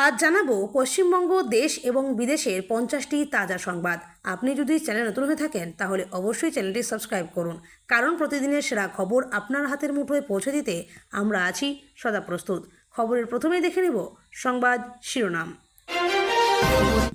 আজ জানাবো পশ্চিমবঙ্গ দেশ এবং বিদেশের 50টি তাজা সংবাদ। আপনি যদি চ্যানেল নতুন হয়ে থাকেন তাহলে অবশ্যই চ্যানেলটি সাবস্ক্রাইব করুন, কারণ প্রতিদিনের সেরা খবর আপনার হাতের মুঠোয় পৌঁছে দিতে আমরা আছি সদা প্রস্তুত। খবরের প্রথমেই দেখে নেব সংবাদ শিরোনাম।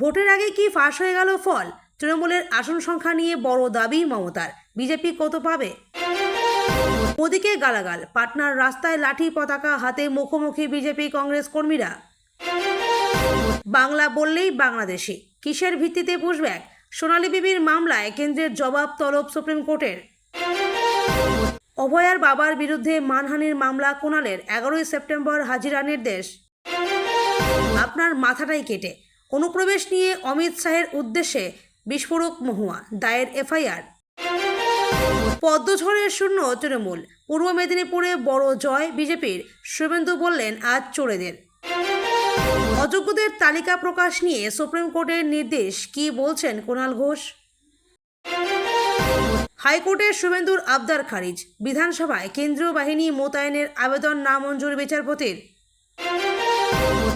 ভোটের আগে কি ফাঁস হয়ে গেল ফল? তৃণমূলের আসন সংখ্যা নিয়ে বড় দাবি মমতার। বিজেপি কত পাবে? মোদীকে গালাগাল, পাটনার রাস্তায় লাঠি পতাকা হাতে মুখোমুখি বিজেপি কংগ্রেস কর্মীরা। বাংলা বললেই বাংলাদেশি, কিসের ভিত্তিতে পুশব্যাক? সোনালী বিবির মামলায় কেন্দ্রের জবাব তলব সুপ্রিম কোর্টের। অভয়ার বাবার বিরুদ্ধে মানহানির মামলা কুণালের, 11ই সেপ্টেম্বর হাজিরা নির্দেশ। আপনার মাথাটাই কেটে, অনুপ্রবেশ নিয়ে অমিত শাহের উদ্দেশ্যে বিস্ফোরক মহুয়া, দায়ের এফআইআর। পদ্মঝড়ের শূন্য তৃণমূল, পূর্ব মেদিনীপুরে বড় জয় বিজেপির, শুভেন্দু বললেন আজ চোরেদের। অযোগ্যদের তালিকা প্রকাশ নিয়ে সুপ্রিম কোর্টের নির্দেশ, কি বলছেন কুণাল ঘোষ? হাইকোর্টের শুভেন্দুর আবদার খারিজ, বিধানসভায় কেন্দ্রীয় বাহিনী মোতায়েনের আবেদন নামঞ্জুর বিচারপতির।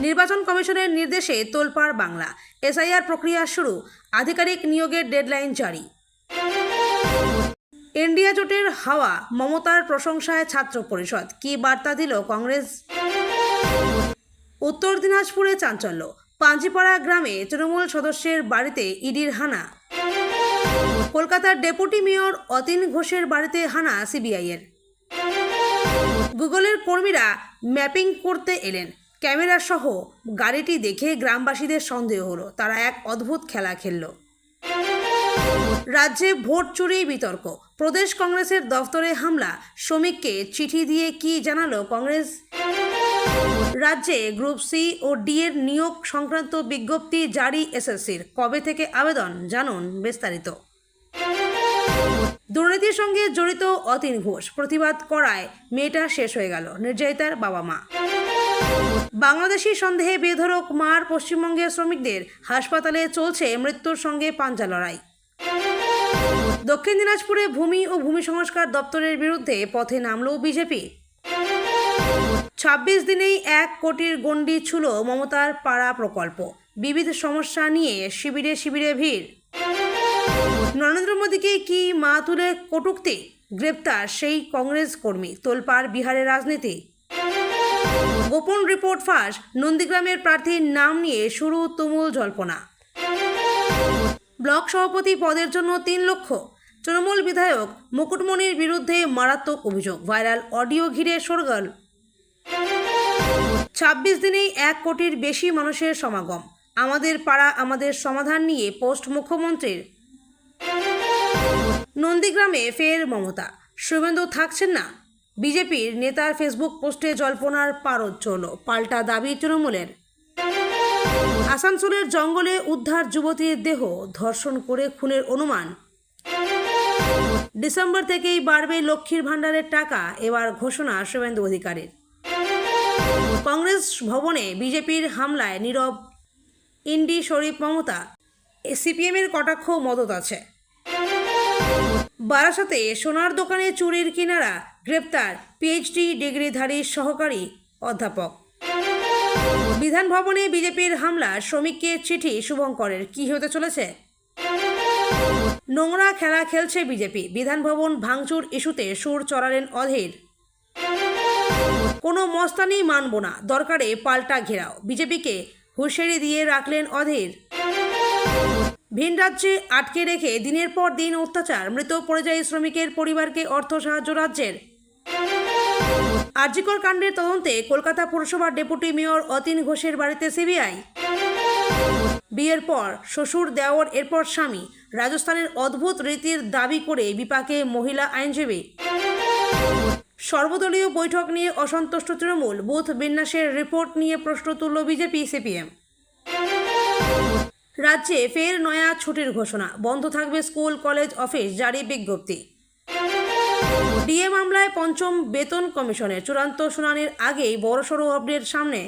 নির্বাচন কমিশনের নির্দেশে তোলপাড় বাংলা, এসআইআর প্রক্রিয়া শুরু, আধিকারিক নিয়োগের ডেডলাইন জারি। ইন্ডিয়া জোটের হাওয়া, মমতার প্রশংসায় ছাত্র পরিষদ, কি বার্তা দিল কংগ্রেস? উত্তর দিনাজপুরে চাঞ্চল্য, পাঞ্জিপাড়া গ্রামে তৃণমূল সদস্যের বাড়িতে ইডির হানা। কলকাতার ডেপুটি মেয়র অতীন ঘোষের বাড়িতে হানা সিবিআইয়ের। গুগলের কর্মীরা ম্যাপিং করতে এলেন, ক্যামেরা সহ গাড়িটি দেখে গ্রামবাসীদের সন্দেহ হলো, তারা এক অদ্ভুত খেলা খেলল। রাজ্যে ভোট চুরি বিতর্ক, প্রদেশ কংগ্রেসের দফতরে হামলা, শ্রমিককে চিঠি দিয়ে কি জানালো কংগ্রেস? রাজ্যে গ্রুপ সি ও ডি এর নিয়োগ সংক্রান্ত বিজ্ঞপ্তি জারি এসএসসির, কবে থেকে আবেদন জানুন বিস্তারিত। দুর্নীতির সঙ্গে জড়িত অতীন ঘোষ, প্রতিবাদ করায় মেয়েটা শেষ হয়ে গেল, নির্যাতিতার বাবা মা। বাংলাদেশি সন্দেহে বেধড়ক মার পশ্চিমবঙ্গের শ্রমিকদের, হাসপাতালে চলছে মৃত্যুর সঙ্গে পাঞ্জা লড়াই। দক্ষিণ দিনাজপুরে ভূমি ও ভূমি সংস্কার দপ্তরের বিরুদ্ধে পথে নামল বিজেপি। 26 দিনেই 1 কোটির গণ্ডি ছুঁল মমতার পাড়া প্রকল্প, বিবিধ সমস্যা নিয়ে শিবিরে শিবিরে ভিড়। নরেন্দ্র মোদীকে কি মা তুলে কটূক্তি, গ্রেপ্তার সেই কংগ্রেস কর্মী, তোলপাড় বিহারের রাজনীতি। গোপন রিপোর্ট ফাঁস, নন্দীগ্রামের প্রার্থীর নাম নিয়ে শুরু তুমুল জল্পনা। ব্লক সভাপতি পদের জন্য 3 লক্ষ, তৃণমূল বিধায়ক মুকুটমণির বিরুদ্ধে মারাত্মক অভিযোগ, ভাইরাল অডিও ঘিরে শোরগোল। 26 দিনেই 1 কোটির বেশি মানুষের সমাগম, আমাদের পাড়া আমাদের সমাধান নিয়ে পোস্ট মুখ্যমন্ত্রীর। নন্দীগ্রামে ফের মমতা, শুভেন্দু থাকছেন না, বিজেপির নেতার ফেসবুক পোস্টে জল্পনার পারদ চলল, পাল্টা দাবি তৃণমূলের। আসানসোলের জঙ্গলে উদ্ধার যুবতীর দেহ, ধর্ষণ করে খুনের অনুমান। ডিসেম্বর থেকেই বাড়বে লক্ষ্মীর ভাণ্ডারের টাকা, এবার ঘোষণা শুভেন্দু অধিকারীর। কংগ্রেস ভবনে বিজেপির হামলায় নীরব ইন্ডি শরীফ মমতা, সিপিএমের কটাক্ষ মদত আছে। বারাসাতে সোনার দোকানে চুরির কিনারা, গ্রেপ্তার পিএইচডি ডিগ্রিধারী সহকারী অধ্যাপক। বিধান ভবনে বিজেপির হামলা, শ্রমিককে চিঠি শুভঙ্করের, কি হতে চলেছে? নোংরা খেলা খেলছে বিজেপি, বিধান ভবন ভাঙচুর ইস্যুতে সুর চড়ালেন অধীর। কোনো মস্তানি মানব না, দরকারে পাল্টা ঘেরাও, বিজেপিকে হুঁশিয়ারি দিয়ে রাখলেন অধীর। ভিন রাজ্যে আটকে রেখে দিনের পর দিন অত্যাচার, মৃত পরিযায়ী শ্রমিকের পরিবারকে অর্থ সাহায্য রাজ্যের। আরজিকর কাণ্ডের তদন্তে কলকাতা পুরসভার ডেপুটি মেয়র অতীন ঘোষের বাড়িতে সিবিআই। বিয়ের পর শ্বশুর দেওর, এরপর স্বামী, রাজস্থানের অদ্ভুত রীতির দাবি করে বিপাকে মহিলা আইনজীবী। সর্বদলীয় বৈঠক নিয়ে অসন্তুষ্ট তৃণমূল, বুথ বিন্যাসের রিপোর্ট নিয়ে প্রশ্ন তুলল বিজেপি সিপিএম। রাজ্যে ফের নয়া ছুটির ঘোষণা, বন্ধ থাকবে স্কুল কলেজ অফিস, জারি বিজ্ঞপ্তি। ডিএ মামলায় 5ম বেতন কমিশনের চূড়ান্ত শুনানির আগেই বড়সড় আপডেট সামনে।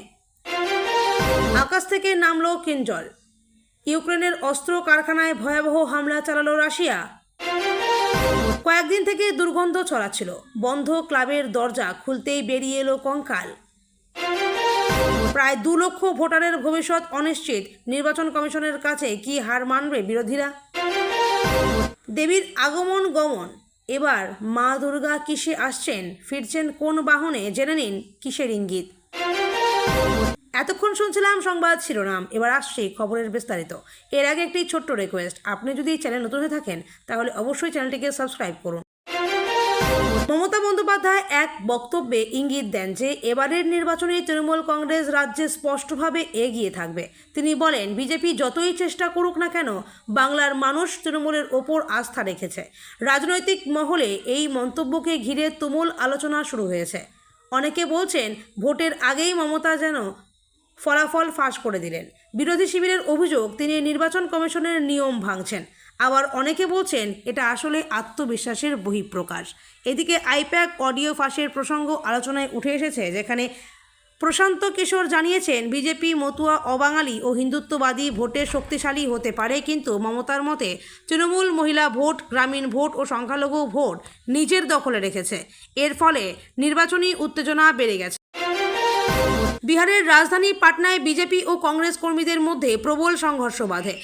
আকাশ থেকে নামল কিঞ্জল, ইউক্রেনের অস্ত্র কারখানায় ভয়াবহ হামলা চালালো রাশিয়া। কয়েকদিন থেকে দুর্গন্ধ ছড়াচ্ছিল, বন্ধ ক্লাবের দরজা খুলতেই বেরিয়ে এলো কঙ্কাল। প্রায় 2 লক্ষ ভোটারের ভবিষ্যৎ অনিশ্চিত, নির্বাচন কমিশনের কাছে কি হার মানবে বিরোধীরা? দেবীর আগমন গমন, এবার মা দুর্গা কিসে আসছেন, ফিরছেন কোন বাহনে, জেনে নিন কিসের ইঙ্গিত। এতক্ষণ শুনছিলাম সংবাদ শিরোনাম, এবার আসছি খবরের বিস্তারিত। এর আগে একটি ছোট্ট রিকোয়েস্ট, আপনি যদি এই চ্যানেল নতুন হয়ে থাকেন তাহলে অবশ্যই চ্যানেলটিকে সাবস্ক্রাইব করুন। মমতা বন্দ্যোপাধ্যায় এক বক্তব্যে ইঙ্গিত দেন যে এবারের নির্বাচনে তৃণমূল কংগ্রেস রাজ্যে স্পষ্টভাবে এগিয়ে থাকবে। তিনি বলেন, বিজেপি যতই চেষ্টা করুক না কেন, বাংলার মানুষ তৃণমূলের ওপর আস্থা রেখেছে। রাজনৈতিক মহলে এই মন্তব্যকে ঘিরে তুমুল আলোচনা শুরু হয়েছে। অনেকে বলছেন, ভোটের আগেই মমতা যেন ফলাফল ফাঁস করে দিলেন। বিরোধী শিবিরের অভিযোগ, তিনি নির্বাচন কমিশনের নিয়ম ভাঙছেন। আবার অনেকে বলছেন, এটা আসলে আত্মবিশ্বাসের বহিঃপ্রকাশ। এদিকে আইপ্যাক অডিও ফাঁসের প্রসঙ্গ আলোচনায় উঠে এসেছে, যেখানে প্রশান্ত কিশোর জানিয়েছেন, বিজেপি মতুয়া, অবাঙালি ও হিন্দুত্ববাদী ভোটে শক্তিশালী হতে পারে, কিন্তু মমতার মতে তৃণমূল মহিলা ভোট, গ্রামীণ ভোট ও সংখ্যালঘু ভোট নিজের দখলে রেখেছে। এর ফলে নির্বাচনী উত্তেজনা বেড়ে গেছে। বিহারের রাজধানী পাটনায় বিজেপি ও কংগ্রেস কর্মীদের মধ্যে প্রবল সংঘর্ষ বাধে।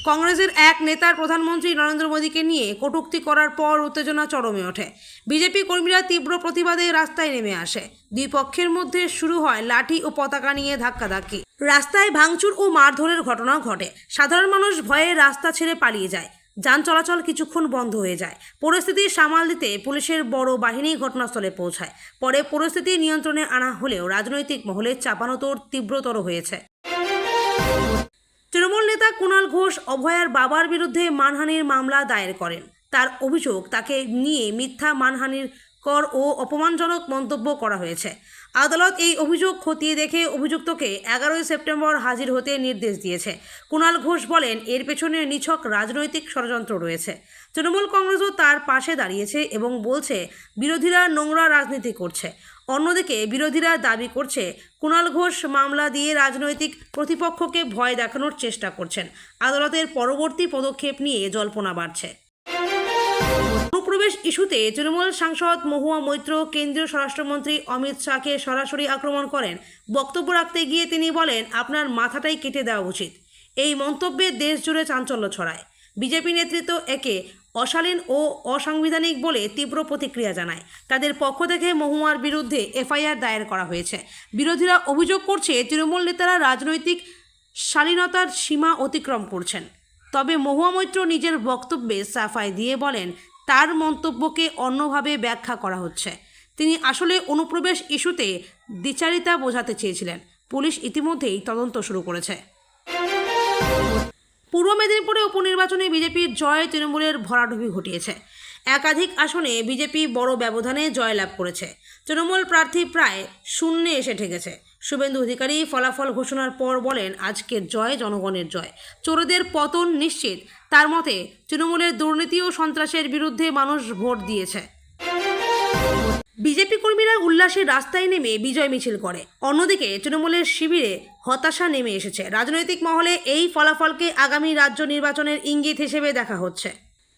কংগ্রেসের এক নেতার প্রধানমন্ত্রী নরেন্দ্র মোদীকে নিয়ে কটূক্তি করার পর উত্তেজনা চরমে ওঠে। বিজেপি কর্মীরা তীব্র প্রতিবাদে রাস্তায় নেমে আসে। দুই পক্ষের মধ্যে শুরু হয় লাঠি ও পতাকা নিয়ে ধাক্কাধাক্কি। রাস্তায় ভাঙচুর ও মারধরের ঘটনা ঘটে। সাধারণ মানুষ ভয়ে রাস্তা ছেড়ে পালিয়ে যায়। যান চলাচল কিছুক্ষণ বন্ধ হয়ে যায়। পরিস্থিতি সামাল দিতে পুলিশের বড় বাহিনী ঘটনাস্থলে পৌঁছায়। পরে পরিস্থিতি নিয়ন্ত্রণে আনা হলেও রাজনৈতিক মহলে চাপানোতর তীব্রতর হয়েছে। তৃণমূল নেতা কুণাল ঘোষ অভয়ার বাবার বিরুদ্ধে মানহানির মামলা দায়ের করেন। তার অভিযোগ, তাকে নিয়ে মিথ্যা মানহানির কর ও অপমানজনক মন্তব্য করা হয়েছে। আদালত এই অভিযোগ খতিয়ে দেখে অভিযুক্তকে 11 সেপ্টেম্বর হাজির হতে নির্দেশ দিয়েছে। কুণাল ঘোষ বলেন, এর পেছনে নিছক রাজনৈতিক ষড়যন্ত্র রয়েছে। তৃণমূল কংগ্রেসও তার পাশে দাঁড়িয়েছে এবং বলছে, বিরোধীরা নোংরা রাজনীতি করছে। অন্যদিকে বিরোধীরা দাবি করছে, কুণাল ঘোষ মামলা দিয়ে রাজনৈতিক প্রতিপক্ষকে ভয় দেখানোর চেষ্টা করছেন। আদালতের পরবর্তী পদক্ষেপ নিয়ে জল্পনা বাড়ছে। অনুপ্রবেশ ইস্যুতে তৃণমূল সাংসদ মহুয়া মৈত্র কেন্দ্রীয় স্বরাষ্ট্রমন্ত্রী অমিত শাহকে সরাসরি আক্রমণ করেন। বক্তব্য রাখতে গিয়ে তিনি বলেন, আপনার মাথাটাই কেটে দেওয়া উচিত। এই মন্তব্যে দেশ জুড়ে চাঞ্চল্য ছড়ায়। বিজেপি নেতৃত্ব একে অশালীন ও অসাংবিধানিক বলে তীব্র প্রতিক্রিয়া জানায়। তাদের পক্ষ থেকে মহুয়ার বিরুদ্ধে এফআইআর দায়ের করা হয়েছে। বিরোধীরা অভিযোগ করছে, তৃণমূল নেতারা রাজনৈতিক শালীনতার সীমা অতিক্রম করছেন। তবে মহুয়া মৈত্র নিজের বক্তব্যে সাফাই দিয়ে বলেন, তার মন্তব্যকে অন্যভাবে ব্যাখ্যা করা হচ্ছে। তিনি আসলে অনুপ্রবেশ ইস্যুতে দ্বিচারিতা বোঝাতে চেয়েছিলেন। পুলিশ ইতিমধ্যেই তদন্ত শুরু করেছে। পূর্ব মেদিনীপুরে উপনির্বাচনে বিজেপির জয় তৃণমূলের ভরাডুবি ঘটিয়েছে। একাধিক আসনে বিজেপি বড় ব্যবধানে জয়লাভ করেছে। তৃণমূল প্রার্থী প্রায় শূন্যে এসে ঠেকেছে। শুভেন্দু অধিকারী ফলাফল ঘোষণার পর বলেন, আজকের জয় জনগণের জয়, চোরদের পতন নিশ্চিত। তার মতে, তৃণমূলের দুর্নীতি ও সন্ত্রাসের বিরুদ্ধে মানুষ ভোট দিয়েছে। বিজেপি কর্মীরা উল্লাসে রাস্তায় নেমে বিজয় মিছিল করে। অন্যদিকে তৃণমূলের শিবিরে হতাশা নেমে এসেছে। রাজনৈতিক মহলে এই ফলাফলকে আগামী রাজ্য নির্বাচনের ইঙ্গিত হিসেবে দেখা হচ্ছে।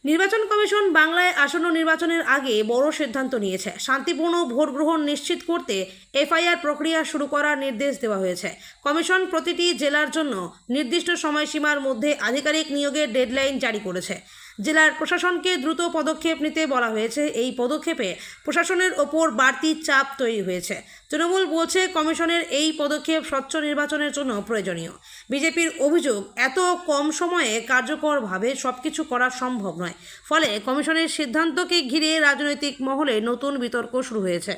নির্বাচন কমিশন বাংলায় আসন্ন নির্বাচনের আগে বড় সিদ্ধান্ত নিয়েছে। শান্তিপূর্ণ ভোট গ্রহণ নিশ্চিত করতে এফআইআর প্রক্রিয়া শুরু করার নির্দেশ দেওয়া হয়েছে। কমিশন প্রতিটি জেলার জন্য নির্দিষ্ট সময়সীমার মধ্যে আধিকারিক নিয়োগের ডেডলাইন জারি করেছে। জেলার প্রশাসনকে দ্রুত পদক্ষেপ নিতে বলা হয়েছে। এই পদক্ষেপে প্রশাসনের ওপর বাড়তি চাপ তৈরি হয়েছে। তৃণমূল বলছে, কমিশনের এই পদক্ষেপ স্বচ্ছ নির্বাচনের জন্য প্রয়োজনীয়। বিজেপির অভিযোগ, এত কম সময়ে কার্যকরভাবে সবকিছু করা সম্ভব নয়। ফলে কমিশনের সিদ্ধান্তকে ঘিরে রাজনৈতিক মহলে নতুন বিতর্ক শুরু হয়েছে।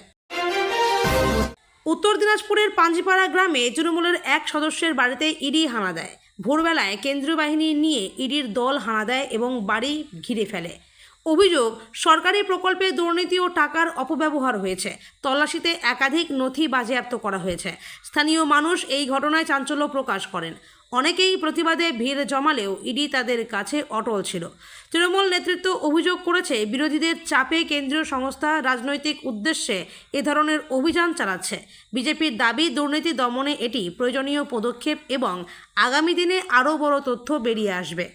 উত্তর দিনাজপুরের পাঞ্জিপাড়া গ্রামে তৃণমূলের এক সদস্যের বাড়িতে ইডি হানা দেয়। ভোরবেলায় কেন্দ্রীয় বাহিনী নিয়ে ইডির দল হানা দেয় এবং বাড়ি ঘিরে ফেলে। অভিযোগ, সরকারি প্রকল্পে দুর্নীতি ও টাকার অপব্যবহার হয়েছে। তল্লাশিতে একাধিক নথি বাজেয়াপ্ত করা হয়েছে। স্থানীয় মানুষ এই ঘটনায় চাঞ্চল্য প্রকাশ করেন। অনেকেই প্রতিবাদে ভিড় জমালেও ইডি তাদের কাছে অটল ছিল। তৃণমূল নেতৃত্ব অভিযোগ করেছে, বিরোধীদের চাপে কেন্দ্রীয় সংস্থা রাজনৈতিক উদ্দেশ্যে এ ধরনের অভিযান চালাচ্ছে। বিজেপির দাবি, দুর্নীতি দমনে এটি প্রয়োজনীয় পদক্ষেপ এবং আগামী দিনে আরও বড় তথ্য বেরিয়ে আসবে।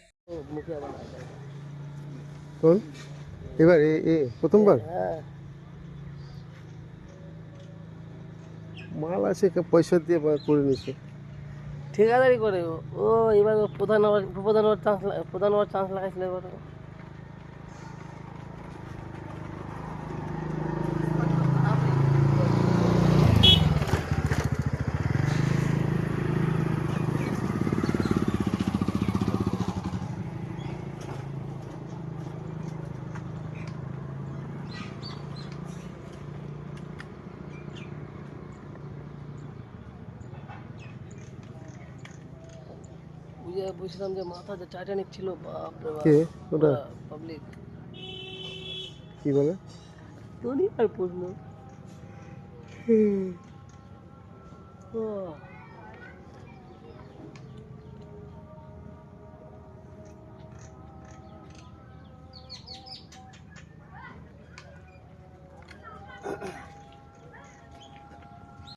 এবার প্রথমবার মাল আছে পয়সা দিয়ে করে নিছে। ঠিকাদারি করে ও এবার ও প্রধান হওয়ার চান্স লাগাইছিল এবার বুঝে বুঝলাম যে মাথা যে টাইটানিক ছিল বাপরে বাপ কে ওটা পাবলিক কি বলে? তোরই আর প্রশ্ন ও